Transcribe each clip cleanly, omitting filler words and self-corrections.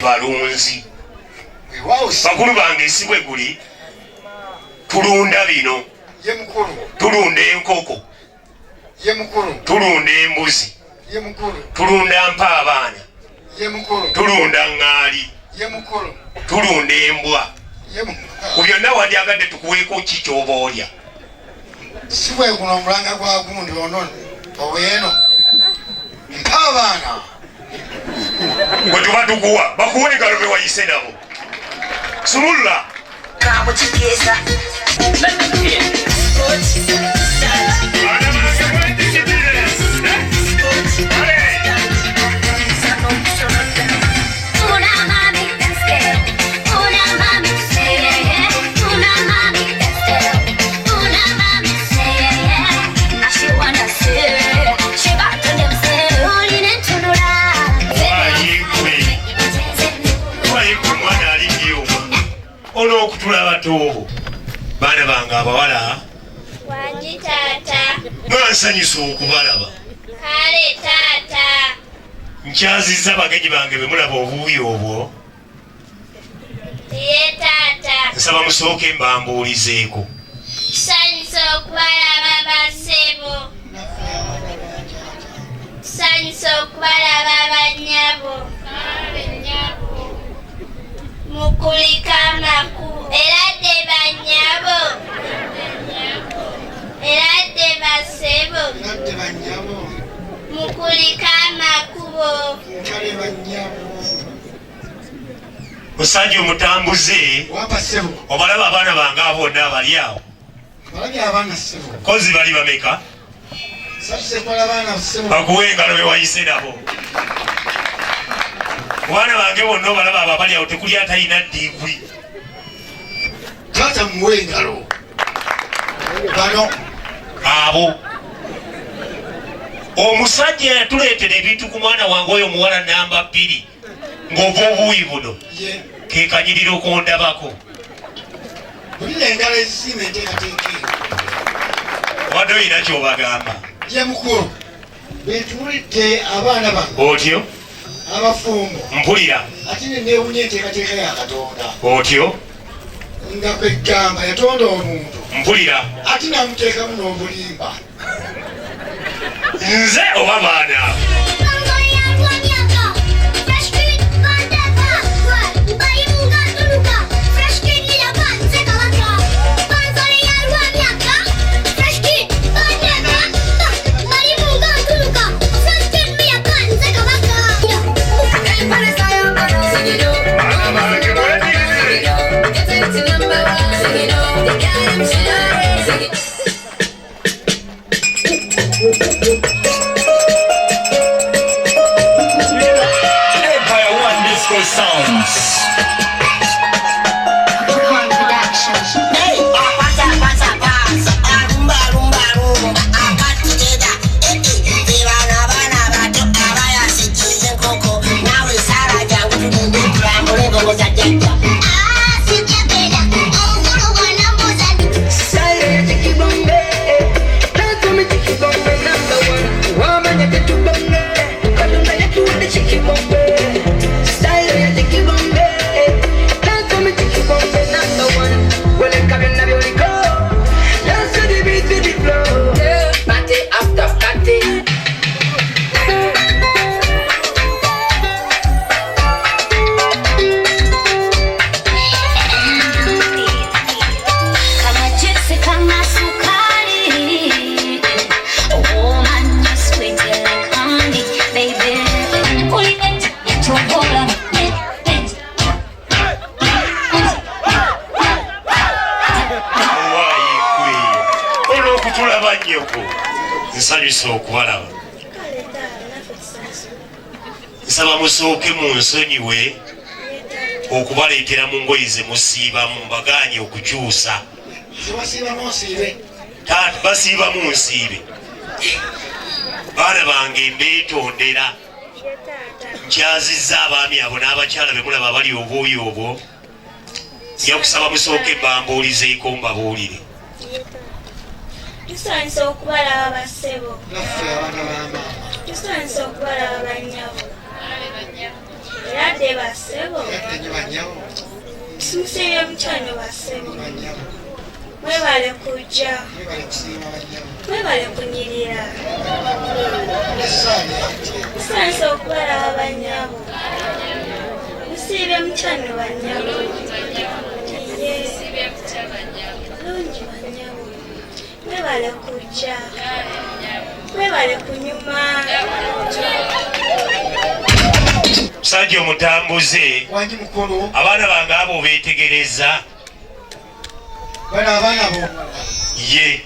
balunzi bakulu bange esibwe guli tulunda bino tulunda enkoko tulunda embuzi tulunda mpa abaana tulunda ŋŋaali tulunda embwa ku byonna wandyagadde tukuweeko ki ky'oba olya sibwe guno omulanga gwa gundi ono oweeno mpa abaana gwe tuba tukuwa bakuwa engalo be wayise nabo sumulula olw'okutulaba toobo baana bange abawala wangi taata mwansanyusa okubalaba kale taata nkyazizza bagenyi bange be mulaba obuuyi obwo ye taata nsaba musooke mbambuulizeeko tusanyusa okubalaba basebo tusanyusa okubalaba bannyabo mukulika amakubo era dde bannyabo era dde basebo mukulika amakubo musajja omutambuze obalaba abaana bange abonna abali awo kozi bali bameka bakuwe engalo be wayise nabo abaana bange bonna obalaba abo abali awo tekuli atalina ddiigwi taata muwe engalo bano abo omusajja yatuleetera ebintu ku mwana wange oyo omuwala namba 2 ng'ova obuuyi buno kekanyirira okundabako bulina engalo ezisiima enteekateeke obadde oyina kyobagamba ye mukulu betuulidde abaana bange otyo abafumbo mpulira ate nenewunya enteekateeka ya katonda otyo nga kwegamba yatonda omuntu mpulira ate namuteekamu n'obulimba nze oba baana nsanyusa okubalaba nsaba musooke munsonyiwe okubaleetera mu ngoye ze musiibamu mbaganye okukyusa basiibamu nsiibe baana bange mbeetondera nkyazizza abaami abo n'abakyala be mulaba bali obwoyi obwo nja kusaba musooke mbambuulizeeko mbabuulire tusanyusa okubalaba basebo naffe abaana ba maama tusanyusa okubalaba bannyabo Eradde basebo. Simusibye mukyano basebo. Mwebale kujja. Mwebale kunyirira. Musanze okubalaba bannyabo. Musibye mukyano bannyabo. Bulungi bannyabo. Mwebale kujja. Mwebale kunyuma. Musajja omutambuze. Wangi mukulu. Abaana bange abo beetegereza. Bano abaana bo. Ye.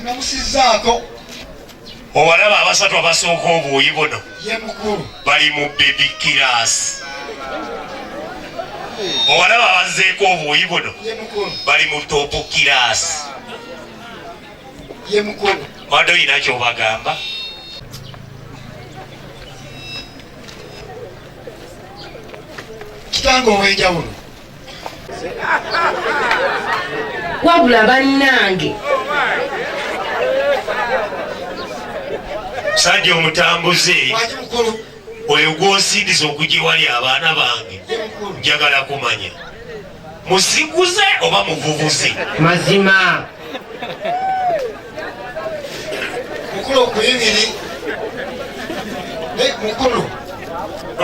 Namusizaako. Owalaba abasatu abasooka obuuyi buno. Ye mukulu. Bali mu baby class. Owalaba abazzeeko obuuyi buno. Ye mukulu. Bali mu top class. Ye mukulu. Wadde oyina ky'obagamba? Kitange ow'enjawulo. Wabula bannange. Musajja omutambuze. Wangi mukulu. Oyo gw'osindiza okujja ewali abaana bange. Njagala kumanya. Musiguze oba muvubuze? Mazima. Mukulu okuyingiri. Mukulu.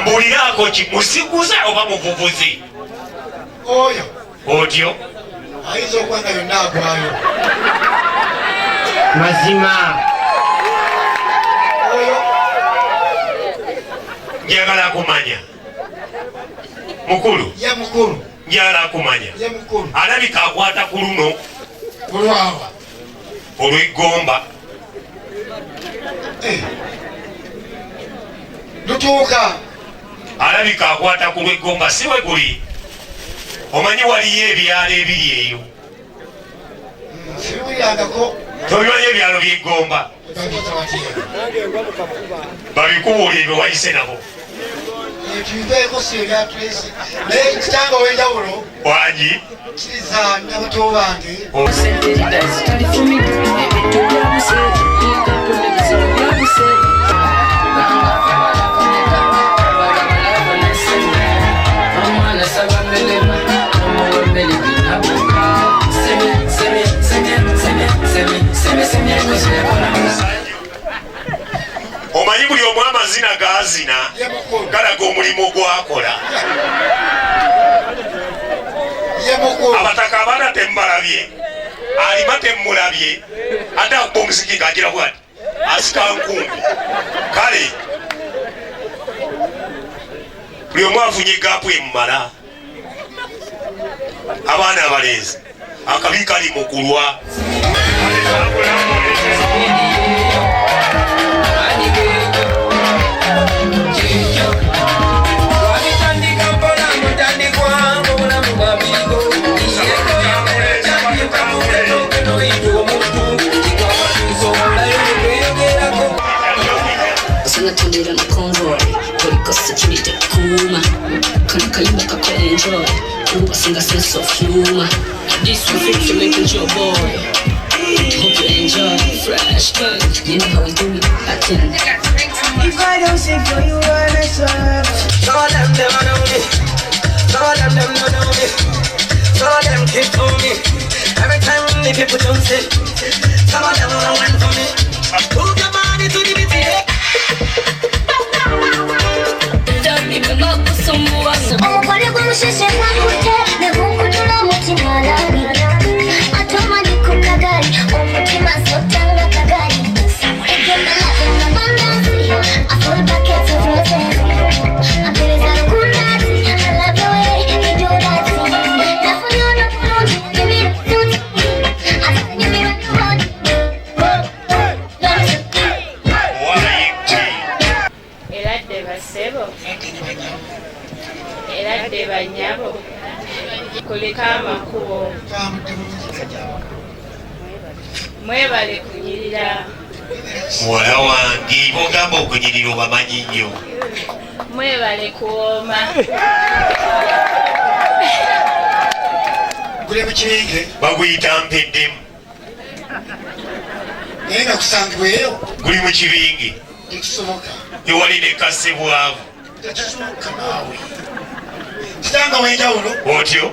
Mbuuliraako ki musiguze oba muvubuze? Oyo. Otyo? Ayinza okuba nga yonna agwayo. Mazima. Oyo. Njagala kumanya. Mukulu. Ye mukulu. Njagala kumanya. Ye mukulu. Alabika akwata ku luno. Olwawa. Olw'eggomba. Lutuuka. Alabika akwata ku lw'eggomba si we guli. Omanyi waliyo ebyalo ebiri eyo. Sibiwulirangako. Tobimanyi ebyalo by'eggomba. Babikubuulire bye wayise nabo. Tubiveeko singa tulese. Naye kitange ow'enjawulo. Wangi. Kiriza nabato bange. Omanyi buli omu amazina gazina galaga omulimu gwakola. Abataka abaana tembalabye, alima temulabye, ate akuba omuziki ng'agira bwati asika nkumbi. Kale buli omu afunye gaapu emumala. Abaana abalenzi akabi kali mu kulwa. Natondera na convoy Koliko security kuma Kana kayumba kako enjoy Kuba singa sense of humor This one fit for making your boy Hope you enjoy Fresh good You know how we do it I can If I don't sing for you wanna serve some of them don't know me Some of them don't know me Some of them keep on me Every time the people don't say Some of them don't want for me Move your body to the beat Omugole gumusheshe kwagute nebungulula omutima lange atoma ndi ku kagari omutima sotanga kagari egenda laga abundance I full buckets of roses apereza lukundazi I love the way you do that nafunyono bulungi nyumira tuti ate nyumira tuwodi Eradde basebo. Eradde banyabo. Kulika amakubo. Mwebale kunyirira. Muwala wange bogamba okunyirira obamanyi nnyo. Mwebale kuwooma. Gule mu kiringe. Baguyita mpeddemu. Naye nga kusangibweyo. Guli mu kibingi. Tekisoboka. Tewali ne kassebwavu. tekisooka naawe kitanga wenjawulo otyo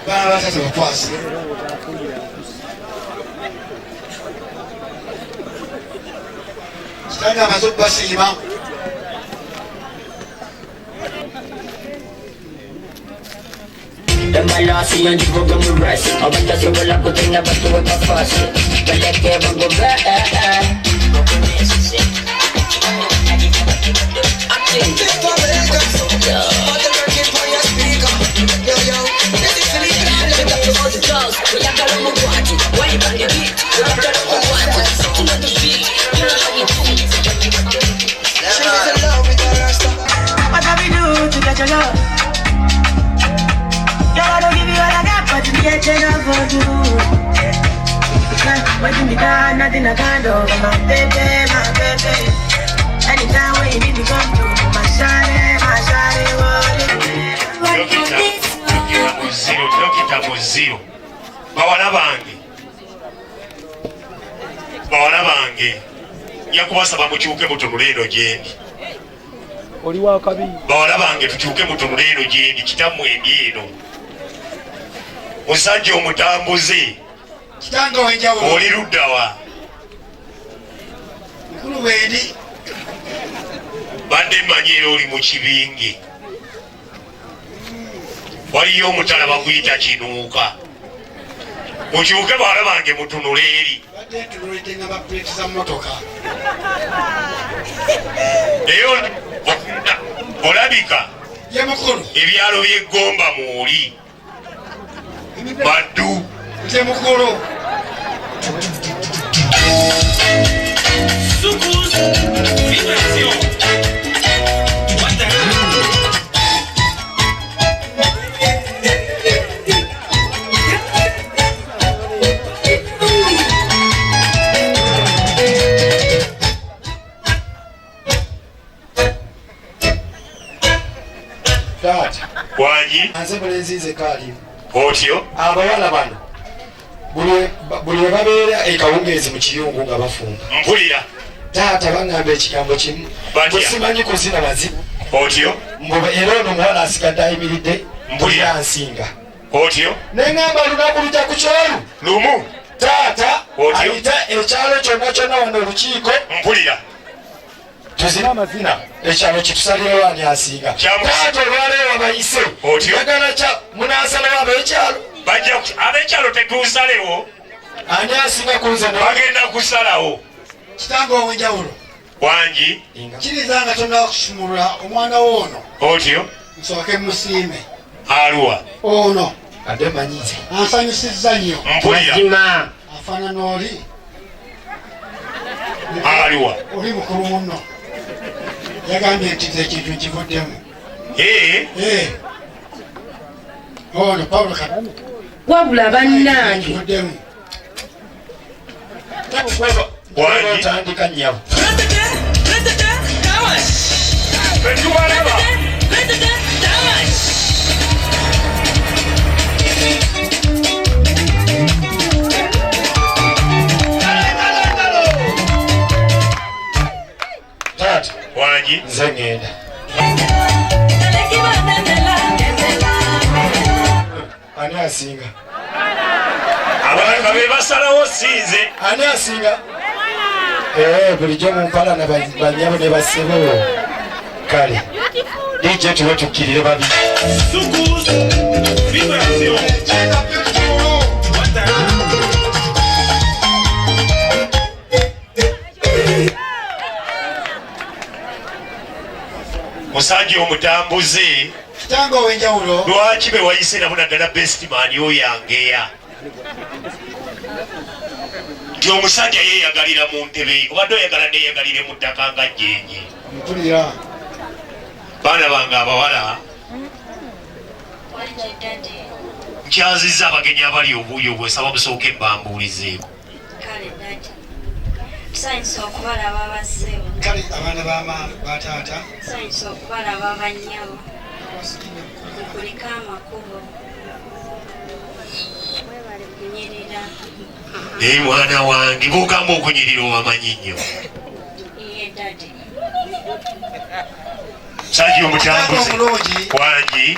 baana batate bakwasi kitanga amaze okubasiima The Malasi and the program will rest. I want to see what I could never do it fast. But let me go back. What have we do to get your love? Girl, I don't give you all I got, but you get enough for you. What you me done, nothing I can't do. My baby, my baby. Anytime when you need me, come through. My shawty, Dokita muziro bawala bange yakubasaba mukyuke mutunule eno gyendi oli wakabi bawala bange tukyuke mutunule eno gyendi kitammwe endi eno musajja omutambuze kitanga wenjawulo oli luddawa mukulu wendi badde mmanyiira oli mu kibingi waliyo omutala baguyita kinuuka mukyuke bawala bange mutunule eri badde ntunulidde nga bapuleeti za mmotoka naye olabika ye mukulu ebyalo by'eggomba mwoli baddu nze mukulu taata wanyi anze mulenzi nze kaalimu otyo abawala bano buli we babeera ekawungeezi mu kiyungu nga bafumba mpulira taata baŋŋamba ekigambo kimu bwesimanyi kuzina mazibu otyo mbuba era ono omuwala asigadde ayimiridde mpulira nsinga otyo neŋŋamba lunaku lujja ku kyolu lumu taata otyo ayita ekyalo kyonna kyonna wano olukiiko mpulira tuzina amazina ekyalo kitusalirawo ani asinga taata olwaleero bayise otyo yagala kya munansalawo ab'ekyalo ab'ekyalo tetunsalewo ani asinga kunze bagenda kusalawo kitanga ow'enjawulo wangi kiriza nga tonna kusumulula omwana w'ono otyo nsooke musiime aluwa ono adde manyize ansanyusizza nnyo mpulira afaanana oli aluwa oli mukulu muno yagambye nti ze ekintu nkivuddemu ono pawulo wabula bannange kivuddemu otandika nnyabo tetubalaba taata wangi nze ŋŋenda ani asinga abalaka be basalawo sinze ani asinga bulijjo mumpalana banyabo ne basebo kale ije tuwe tukkirire babi musajja omutambuze kitanga ow'enjawulo lwaki be wayise nabo naddala bestman oyangeya nti omusajja yeyagalira mu ntebe obadde oyagala neyagalire mu ttaka nga jjenje mpulira baana bange abawala nkyazizza abagenyi abali obuuyi obwesaba musooke mbambuulizeeko tusanyusa okubalaba abassebo kale abaana bataata tusanyusa okubalaba abannyabo mukuliko amakubo mwebale kunyirira naye mwana wange bwogamba okunyirira owamanyi nnyo iye dadi Saji omutambuze wangi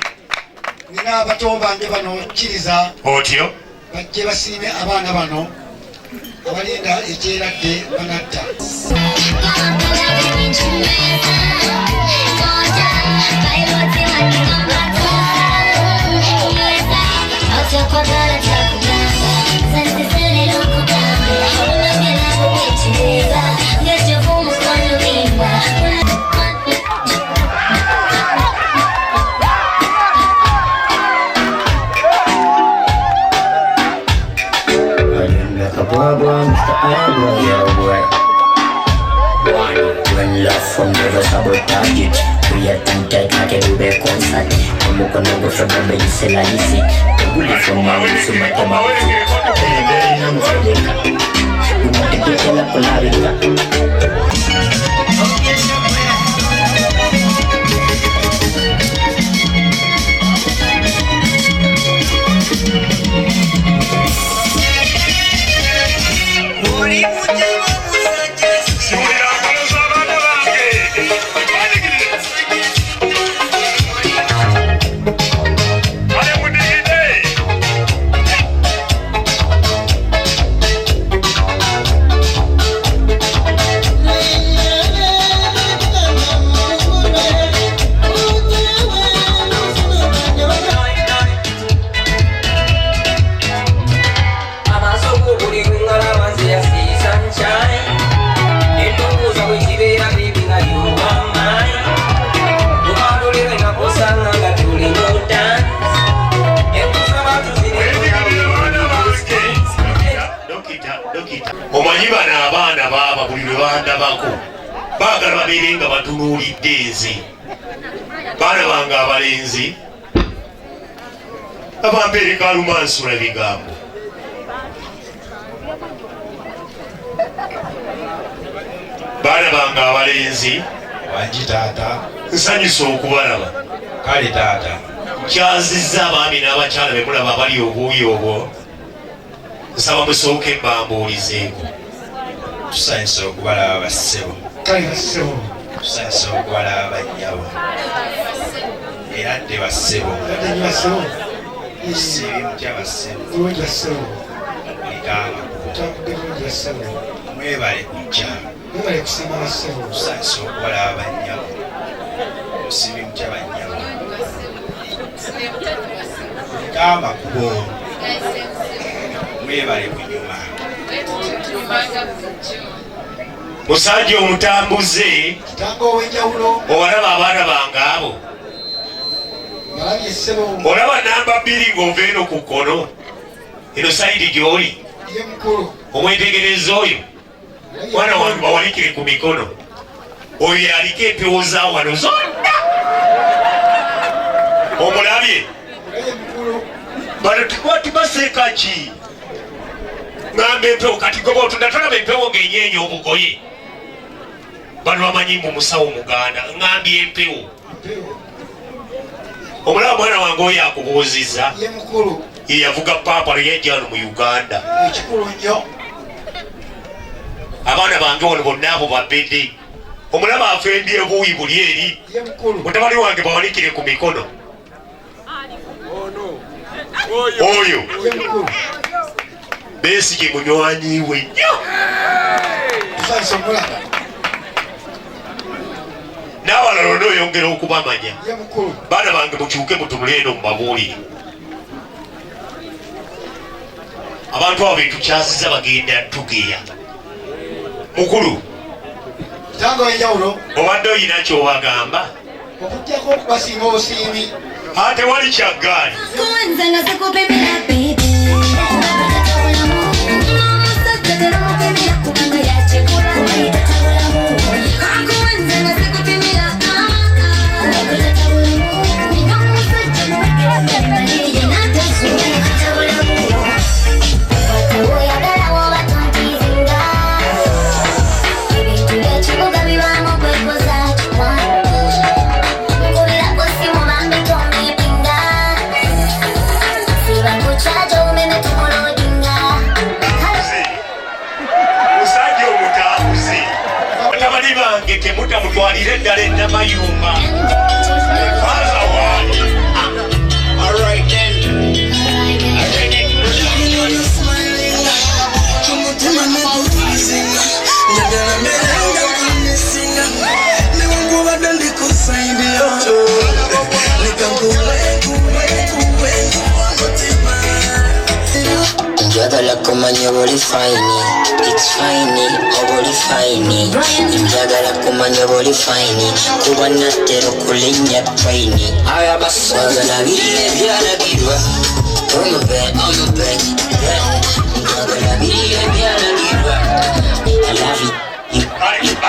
nina abatomba nge bano kiriza otyo bajje basiime abaana bano abalinda ekyeradde banatta. When love from never sabotage it, we are too tight, I can do the concert. I'm not gonna go from the baby, say I see. The bullet from my way, so my time out. I'm feeling you want to get in a polarity. Omanyi bano abaana baaba buli lwe bandabako baagala babeere nga batunuulidde nze. Baana bange abalenzi abampeereka alumansula bigambo. Baana bange abalenzi wangi taata nsanyusa okubalaba. kale taata Kyazizza abaami n'abakyala be mulaba abali obuuyi obwo. Nsaba musooke mbambuulizeeko. tusanyusa okubalaba bassebo. kale bassebo tusanyusa okubalaba bannyabo era dde bassebo. ate bassebo isibi mutya bassebo. bulungi bassebo. bulungi bassebo. mwebale kujja. mwebale kusiima bassebo. tusanyusa okubalaba bannyabo musibi mutya bannyabo. amakubo mwebale kunyuma. Musajja omutambuze kitango ow'enjawulo. obalaba abaana bange abo. malabye ssebo. olaba namba 2 ng'ova eno ku kkono eno sayidi gy'oli. ye mukulu. omwetegereza oyo mwana wange bawalikire ku mikono. oyo yaliko empewo za wano zonna. omulabye bano tikubaseeka ki ngamba empewo kati goba otundatolaba empewo ng'enyeenya obugoye. bano bamanyi mu musawo muganda ngambye empewo. omulaba mwana wange oyo akubuuzizza ye mukulu. ye yavuga paapa leyajjano mu Uganda. ekikulu nnyo. abaana bange wano bonna abo babedde. omulaba afendye buuyi buli eri. ye mukulu. mutabani wange bawalikire ku mikono. oyo ye mukulu. Besigye munywanyiwe nnyo. tusanyusa omulaba. n'abalala onoyongera okubamanya. ye mukulu. baana bange mukyuke mutunule eno mu mabuulire. abantu abo betukyaziza bagenda tugeya. mukulu kitango ow'enjawulo. obadde oyina kyobagamba. okujjako okubasinga obusiimi. ate wali kyaggaali. Charge na mayumba faza wani. Alright then. Njagala kumanya boli fine, it's fine, oboli fine. Njagala kumanya boli fine, kuba natero kulinya train. Ayabise wagala biriye byalagirwa. I'm a bad, njagala biriye byalagirwa. I love you.